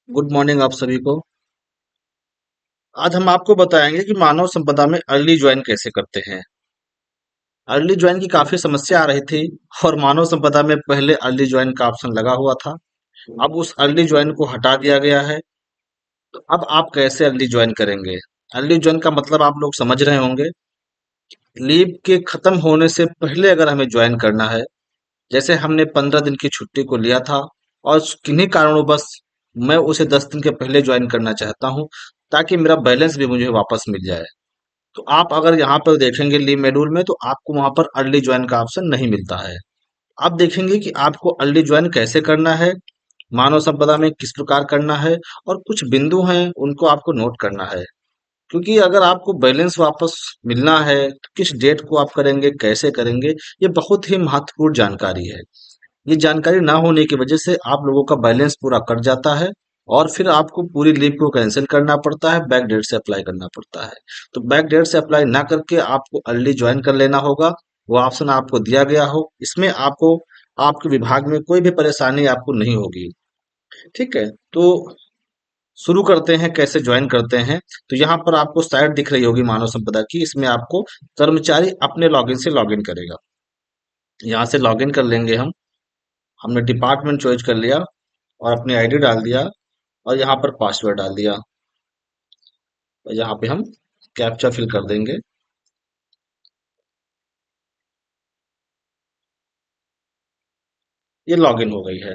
Good morning आप सभी को। आज हम आपको बताएंगे कि मानव संपदा में अर्ली ज्वाइन कैसे करते हैं। अर्ली ज्वाइन की काफी समस्या आ रही थी और मानव संपदा में पहले अर्ली ज्वाइन का ऑप्शन लगा हुआ था। अब उस अर्ली ज्वाइन को हटा दिया गया है। तो अब आप कैसे अर्ली ज्वाइन करेंगे? अर्ली ज्वाइन का मतलब आप लोग समझ रहे होंगे। लीव के खत्म होने से पहले अगर हमें ज्वाइन करना है, जैसे हमने 15 दिन की छुट्टी को लिया था और किन्हीं कारणों बस मैं उसे 10 दिन के पहले ज्वाइन करना चाहता हूँ, ताकि मेरा बैलेंस भी मुझे वापस मिल जाए। तो आप अगर यहाँ पर देखेंगे लीव शेड्यूल में, तो आपको वहां पर अर्ली ज्वाइन का ऑप्शन नहीं मिलता है। आप देखेंगे कि आपको अर्ली ज्वाइन कैसे करना है, मानव संपदा में किस प्रकार करना है, और कुछ बिंदु हैं उनको आपको नोट करना है। क्योंकि अगर आपको बैलेंस वापस मिलना है तो किस डेट को आप करेंगे, कैसे करेंगे, ये बहुत ही महत्वपूर्ण जानकारी है। ये जानकारी ना होने की वजह से आप लोगों का बैलेंस पूरा कट जाता है और फिर आपको पूरी लीव को कैंसिल करना पड़ता है, बैक डेट से अप्लाई करना पड़ता है। तो बैक डेट से अप्लाई ना करके आपको अर्ली ज्वाइन कर लेना होगा। वो ऑप्शन आपको दिया गया हो, इसमें आपको आपके विभाग में कोई भी परेशानी आपको नहीं होगी। ठीक है, तो शुरू करते हैं कैसे ज्वाइन करते हैं। तो यहाँ पर आपको साइट दिख रही होगी मानव संपदा की, इसमें आपको कर्मचारी अपने लॉगिन से लॉगिन करेगा। यहाँ से लॉगिन कर लेंगे हम। हमने डिपार्टमेंट चॉइस कर लिया और अपनी आईडी डाल दिया और यहाँ पर पासवर्ड डाल दिया और यहाँ पे हम कैप्चा फिल कर देंगे। ये लॉगिन हो गई है।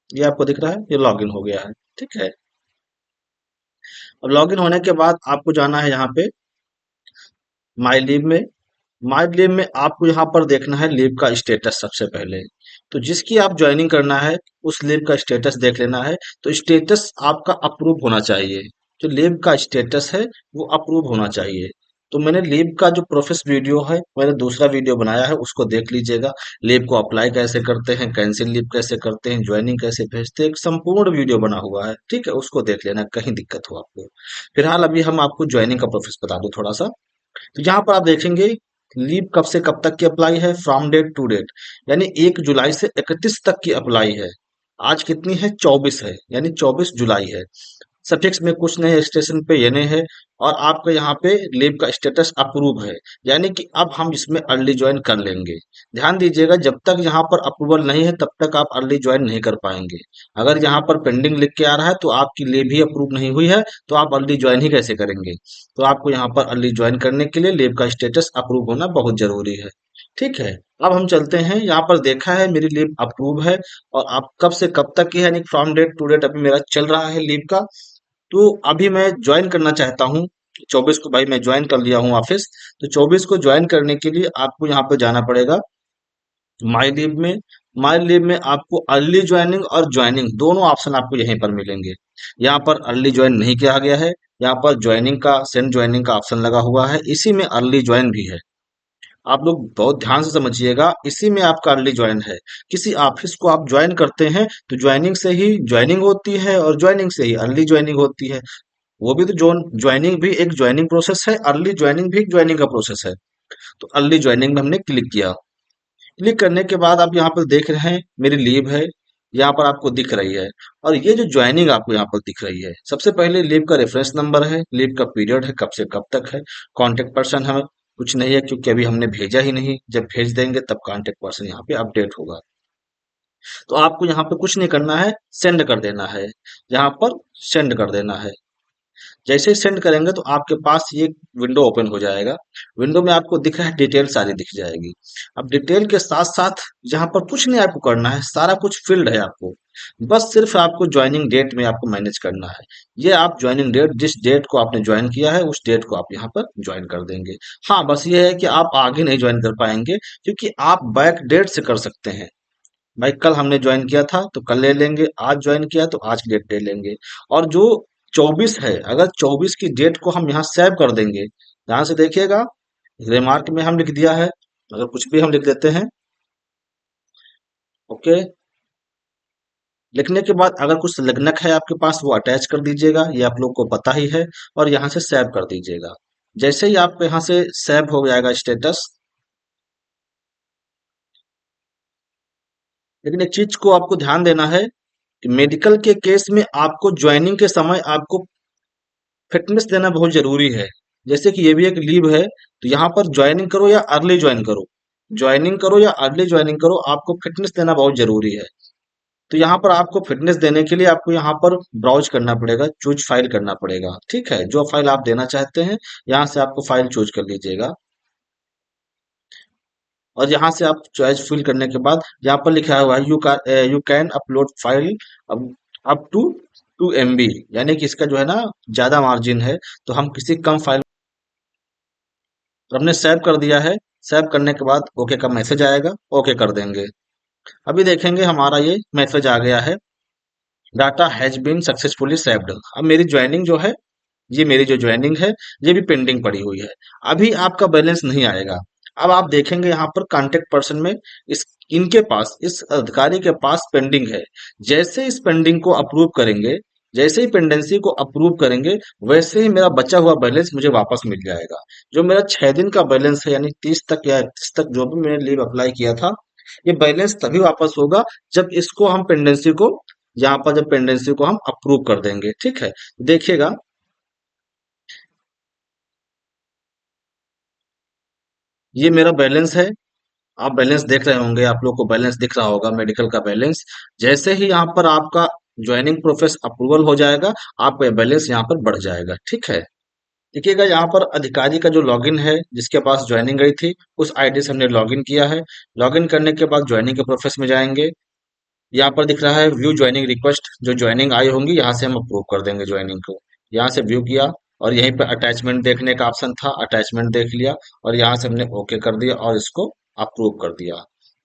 ये आपको दिख रहा है, ये लॉगिन हो गया है। ठीक है, अब लॉगिन होने के बाद आपको जाना है यहाँ पे माई लीव में। माई लीव में आपको यहाँ पर देखना है लीव का स्टेटस सबसे पहले। तो जिसकी आप ज्वाइनिंग करना है उस लीव का स्टेटस देख लेना है। तो स्टेटस आपका अप्रूव होना चाहिए। जो लीव का स्टेटस है वो अप्रूव होना चाहिए। तो मैंने लीव का जो प्रोसेस वीडियो है, मैंने दूसरा वीडियो बनाया है, उसको देख लीजिएगा। लीव को अप्लाई कैसे करते हैं, कैंसिल लीव कैसे करते हैं, ज्वाइनिंग कैसे भेजते हैं, एक संपूर्ण वीडियो बना हुआ है। ठीक है, उसको देख लेना कहीं दिक्कत हो आपको। फिलहाल अभी हम आपको ज्वाइनिंग का प्रोसेस बता दो थोड़ा सा। तो यहाँ पर आप देखेंगे लीव कब से कब तक की अप्लाई है, फ्रॉम डेट टू डेट, यानी 1 जुलाई से 31 तक की अप्लाई है। आज कितनी है, 24 है, यानी 24 जुलाई है। सफिक्स में कुछ नहीं, स्टेशन पे येने है। और आपका यहाँ पे लीव का स्टेटस अप्रूव है, यानी कि अब हम इसमें अर्ली ज्वाइन कर लेंगे। ध्यान दीजिएगा, जब तक यहाँ पर अप्रूवल नहीं है तब तक आप अर्ली ज्वाइन नहीं कर पाएंगे। अगर यहाँ पर पेंडिंग लिख के आ रहा है तो आपकी लीव ही अप्रूव नहीं हुई है, तो आप अर्ली ज्वाइन ही कैसे करेंगे? तो आपको यहाँ पर अर्ली ज्वाइन करने के लिए लीव का स्टेटस अप्रूव होना बहुत जरूरी है। ठीक है, अब हम चलते हैं। यहाँ पर देखा है मेरी लीव अप्रूव है और आप कब से कब तक की है, यानी फ्रॉम डेट टू डेट अभी मेरा चल रहा है लीव का। तो अभी मैं ज्वाइन करना चाहता हूँ 24 को। भाई मैं ज्वाइन कर लिया हूँ ऑफिस। तो 24 को ज्वाइन करने के लिए आपको यहाँ पे जाना पड़ेगा माई लीव में। माई लीव में आपको अर्ली ज्वाइनिंग और ज्वाइनिंग दोनों ऑप्शन आपको यहीं पर मिलेंगे। यहाँ पर अर्ली ज्वाइन नहीं किया गया है, यहाँ पर ज्वाइनिंग का, सेंड ज्वाइनिंग का ऑप्शन लगा हुआ है, इसी में अर्ली ज्वाइन भी है। आप लोग बहुत ध्यान से समझिएगा, इसी में आपका अर्ली ज्वाइन है। किसी ऑफिस को आप ज्वाइन करते हैं तो ज्वाइनिंग से ही ज्वाइनिंग होती है और ज्वाइनिंग से ही अर्ली ज्वाइनिंग होती है। वो भी तो ज्वाइनिंग भी एक ज्वाइनिंग प्रोसेस है, अर्ली ज्वाइनिंग भी एक ज्वाइनिंग का प्रोसेस है। तो अर्ली ज्वाइनिंग में हमने क्लिक किया। क्लिक करने के बाद आप यहाँ पर देख रहे हैं मेरी लीव है, यहाँ पर आपको दिख रही है। और ये जो ज्वाइनिंग आपको यहाँ पर दिख रही है, सबसे पहले लीव का रेफरेंस नंबर है, लीव का पीरियड है, कब से कब तक है। कॉन्टेक्ट पर्सन हमें कुछ नहीं है क्योंकि अभी हमने भेजा ही नहीं, जब भेज देंगे तब कॉन्टेक्ट पर्सन यहाँ पे अपडेट होगा। तो आपको यहाँ पे कुछ नहीं करना है, सेंड कर देना है। यहाँ पर सेंड कर देना है। जैसे ही सेंड करेंगे तो आपके पास ये विंडो ओपन हो जाएगा। विंडो में आपको दिख रहा है डिटेल सारी दिख जाएगी। अब डिटेल के साथ साथ यहाँ पर कुछ नहीं आपको करना है, सारा कुछ फील्ड है आपको। बस सिर्फ आपको ज्वाइनिंग डेट में आपको मैनेज करना है। ये आप ज्वाइनिंग डेट, जिस डेट को आपने ज्वाइन किया है उस डेट को आप यहाँ पर ज्वाइन कर देंगे। हाँ, बस ये है कि आप आगे नहीं ज्वाइन कर पाएंगे, क्योंकि आप बैक डेट से कर सकते हैं। भाई कल हमने ज्वाइन किया था तो कल ले लेंगे, आज ज्वाइन किया तो आज की डेट ले लेंगे। और जो 24 है, अगर 24 की डेट को हम यहाँ सेव कर देंगे, ध्यान से देखिएगा, रिमार्क में हम लिख दिया है, अगर कुछ भी हम लिख देते हैं, ओके। लिखने के बाद अगर कुछ संलग्नक है आपके पास वो अटैच कर दीजिएगा, ये आप लोग को पता ही है। और यहाँ से सेव कर दीजिएगा। जैसे ही आप यहाँ से सेव हो जाएगा स्टेटस, लेकिन एक चीज को आपको ध्यान देना है, मेडिकल के केस में आपको ज्वाइनिंग के समय आपको फिटनेस देना बहुत जरूरी है। जैसे कि ये भी एक लीव है, तो यहाँ पर ज्वाइनिंग करो या अर्ली ज्वाइन करो, ज्वाइनिंग करो या अर्ली ज्वाइनिंग करो, आपको फिटनेस देना बहुत जरूरी है। तो यहाँ पर आपको फिटनेस देने के लिए आपको यहाँ पर ब्राउज करना पड़ेगा, चूज फाइल करना पड़ेगा। ठीक है, जो फाइल आप देना चाहते हैं यहाँ से आपको फाइल चूज कर लीजिएगा, और यहाँ से आप चॉइस फिल करने के बाद यहाँ पर लिखा हुआ है you can upload file up to 2 MB, यानी कि इसका जो है ना ज्यादा मार्जिन है, तो हम किसी कम फाइल, और हमने सेव कर दिया है। सेव करने के बाद ओके का मैसेज आएगा, ओके कर देंगे। अभी देखेंगे हमारा ये मैसेज आ गया है, data has been successfully saved. अब मेरी ज्वाइनिंग जो है, ये मेरी जो ज्वाइनिंग है, ये भी पेंडिंग पड़ी हुई है। अभी आपका बैलेंस नहीं आएगा। अब आप देखेंगे यहाँ पर कांटेक्ट पर्सन में इस इनके पास, इस अधिकारी के पास पेंडिंग है। जैसे इस पेंडिंग को अप्रूव करेंगे, जैसे ही पेंडेंसी को अप्रूव करेंगे, वैसे ही मेरा बचा हुआ बैलेंस मुझे वापस मिल जाएगा। जो मेरा 6 दिन का बैलेंस है, यानी 30 तक या 31 तक जो भी मैंने लीव अप्लाई किया था, ये बैलेंस तभी वापस होगा जब इसको हम पेंडेंसी को, यहाँ पर जब पेंडेंसी को हम अप्रूव कर देंगे। ठीक है, देखिएगा, ये मेरा बैलेंस है। आप बैलेंस देख रहे होंगे, आप लोग को बैलेंस दिख रहा होगा, मेडिकल का बैलेंस। जैसे ही यहाँ पर आपका ज्वाइनिंग प्रोसेस अप्रूवल हो जाएगा, आपका बैलेंस यहाँ पर बढ़ जाएगा। ठीक है, देखिएगा यहाँ पर अधिकारी का जो लॉगिन है, जिसके पास ज्वाइनिंग गई थी, उस आईडी से हमने लॉगिन किया है। लॉगिन करने के बाद ज्वाइनिंग के प्रोसेस में जाएंगे। यहाँ पर दिख रहा है व्यू ज्वाइनिंग रिक्वेस्ट, जो ज्वाइनिंग आई होंगी यहाँ से हम अप्रूव कर देंगे ज्वाइनिंग को। यहाँ से व्यू किया, और यहीं पर अटैचमेंट देखने का ऑप्शन था, अटैचमेंट देख लिया, और यहाँ से हमने ओके कर दिया और इसको अप्रूव कर दिया।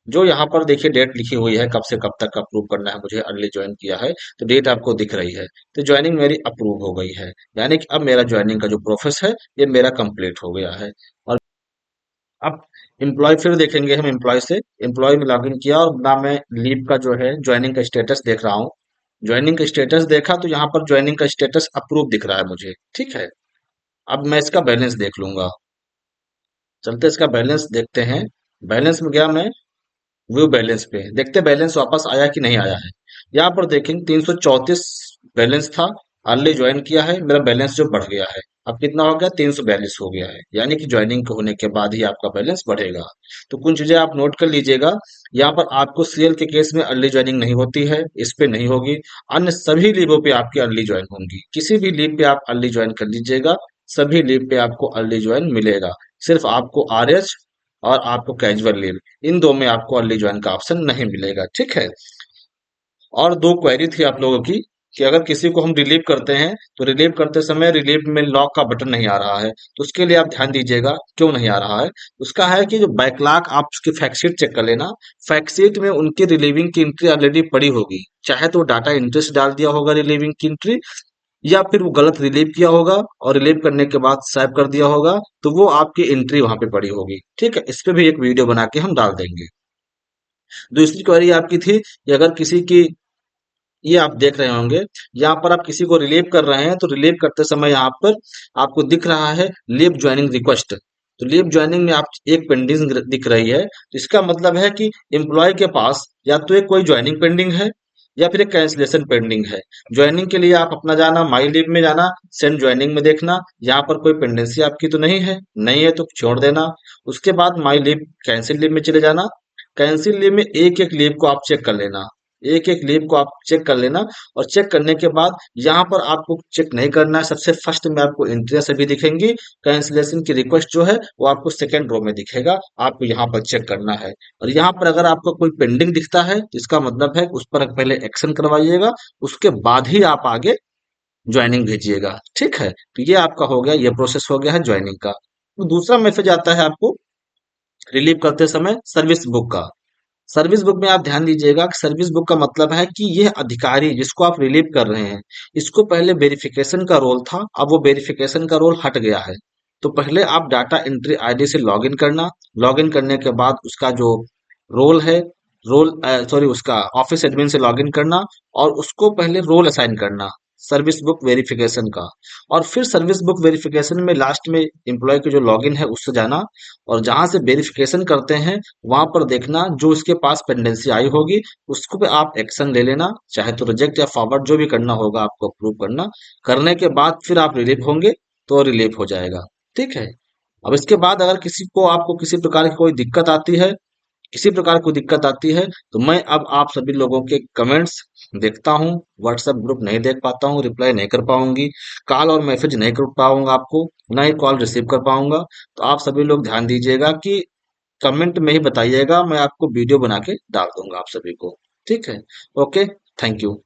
जो यहाँ पर देखिए डेट लिखी हुई है, कब से कब तक अप्रूव करना है, मुझे अर्ली ज्वाइन किया है, तो डेट आपको दिख रही है। तो ज्वाइनिंग मेरी अप्रूव हो गई है, यानी कि अब मेरा ज्वाइनिंग का जो प्रोसेस है, ये मेरा कंप्लीट हो गया है। और अब एम्प्लॉय फिर देखेंगे हम, एम्प्लॉय से, एम्प्लॉय में लॉगिन किया और ना मैं लीव का जो है ज्वाइनिंग का स्टेटस देख रहा हूँ। ज्वाइनिंग का स्टेटस देखा तो यहाँ पर ज्वाइनिंग का स्टेटस अप्रूव दिख रहा है मुझे। ठीक है, अब मैं इसका बैलेंस देख लूंगा। चलते इसका बैलेंस देखते हैं। बैलेंस में गया मैं, व्यू बैलेंस पे देखते बैलेंस वापस आया कि नहीं आया है। यहाँ पर देखेंगे 334 बैलेंस था, अर्ली ज्वाइन किया है, मेरा बैलेंस जो बढ़ गया है, अब कितना हो गया, 342 हो गया है। यानी कि ज्वाइनिंग होने के बाद ही आपका बैलेंस बढ़ेगा। तो कुछ चीजें आप नोट कर लीजिएगा। यहाँ पर आपको सीएल के केस में अर्ली ज्वाइनिंग नहीं होती है, इस पे नहीं होगी। अन्य सभी लीवों पे आपकी अर्ली ज्वाइन होंगी। किसी भी लीव पे आप अर्ली ज्वाइन कर लीजिएगा, सभी लीव पे आपको अर्ली ज्वाइन मिलेगा। सिर्फ आपको आरएच और आपको कैजुअल लीव, इन दो में आपको अर्ली ज्वाइन का ऑप्शन नहीं मिलेगा। ठीक है, और दो क्वेरी थी आप लोगों की, कि अगर किसी को हम रिलीव करते हैं, तो रिलीव करते समय रिलीव में लॉक का बटन नहीं आ रहा है, तो उसके लिए आप ध्यान दीजिएगा क्यों नहीं आ रहा है। उसका है कि जो बैकलॉग, आप उसकी फैक्टशीट चेक कर लेना। फैक्टशीट में उनकी रिलीविंग की एंट्री ऑलरेडी पड़ी होगी, चाहे तो डाटा एंट्री से डाल दिया होगा रिलीविंग की एंट्री, या फिर वो गलत रिलीव किया होगा और रिलीव करने के बाद सेव कर दिया होगा, तो वो आपकी एंट्री वहां पे पड़ी होगी। ठीक है, इस पे भी एक वीडियो बना के हम डाल देंगे। दूसरी क्वेरी आपकी थी कि अगर किसी की, ये आप देख रहे होंगे, यहाँ पर आप किसी को रिलीव कर रहे हैं, तो रिलीव करते समय यहाँ पर आपको दिख रहा है लीव ज्वाइनिंग रिक्वेस्ट। तो लीव ज्वाइनिंग में आप एक पेंडिंग दिख रही है, तो इसका मतलब है कि एम्प्लॉय के पास या तो एक कोई ज्वाइनिंग पेंडिंग है, या फिर एक कैंसिलेशन पेंडिंग है। ज्वाइनिंग के लिए आप अपना जाना, माई लीव में जाना, सेंड ज्वाइनिंग में देखना, यहाँ पर कोई पेंडेंसी आपकी तो नहीं है, नहीं है तो छोड़ देना। उसके बाद माई लीव कैंसिल लीव में चले जाना। कैंसिल लीव में एक एक लीव को आप चेक कर लेना, एक एक लीव को आप चेक कर लेना। और चेक करने के बाद यहाँ पर आपको चेक नहीं करना है, सबसे फर्स्ट में आपको एंट्रियां सभी दिखेंगी। कैंसिलेशन की रिक्वेस्ट जो है वो आपको सेकेंड रो में दिखेगा, आपको यहाँ पर चेक करना है। और यहाँ पर अगर आपको कोई पेंडिंग दिखता है, तो इसका मतलब है उस पर पहले एक्शन करवाइएगा, उसके बाद ही आप आगे ज्वाइनिंग भेजिएगा। ठीक है, तो ये आपका हो गया, ये प्रोसेस हो गया है ज्वाइनिंग का। तो दूसरा मैसेज आता है आपको रिलीव करते समय सर्विस बुक का। सर्विस बुक में आप ध्यान दीजिएगा कि सर्विस बुक का मतलब है कि यह अधिकारी जिसको आप रिलीव कर रहे हैं, इसको पहले वेरिफिकेशन का रोल था, अब वो वेरिफिकेशन का रोल हट गया है। तो पहले आप डाटा एंट्री आईडी से लॉगिन करना, लॉगिन करने के बाद उसका जो रोल है, रोल सॉरी उसका ऑफिस एडमिन से लॉगिन करना, और उसको पहले रोल असाइन करना। सर्विस बुक वेरिफिकेशन का। और फिर सर्विस बुक वेरिफिकेशन में लास्ट में एम्प्लॉय के जो लॉगिन है उससे जाना, और जहां से वेरिफिकेशन करते हैं वहां पर देखना जो इसके पास पेंडेंसी आई होगी उसको पे आप एक्शन ले लेना, चाहे तो रिजेक्ट या फॉरवर्ड जो भी करना होगा आपको अप्रूव करना। करने के बाद फिर आप रिलीव होंगे तो रिलीव हो जाएगा। ठीक है। अब इसके बाद अगर किसी को आपको किसी प्रकार की कोई दिक्कत आती है, किसी प्रकार कोई दिक्कत आती है, तो मैं अब आप सभी लोगों के कमेंट्स देखता हूँ, व्हाट्सएप ग्रुप नहीं देख पाता हूँ, रिप्लाई नहीं कर पाऊंगी, कॉल और मैसेज नहीं कर पाऊंगा आपको, ना ही कॉल रिसीव कर पाऊंगा। तो आप सभी लोग ध्यान दीजिएगा कि कमेंट में ही बताइएगा, मैं आपको वीडियो बना के डाल दूंगा आप सभी को। ठीक है। ओके। Thank you.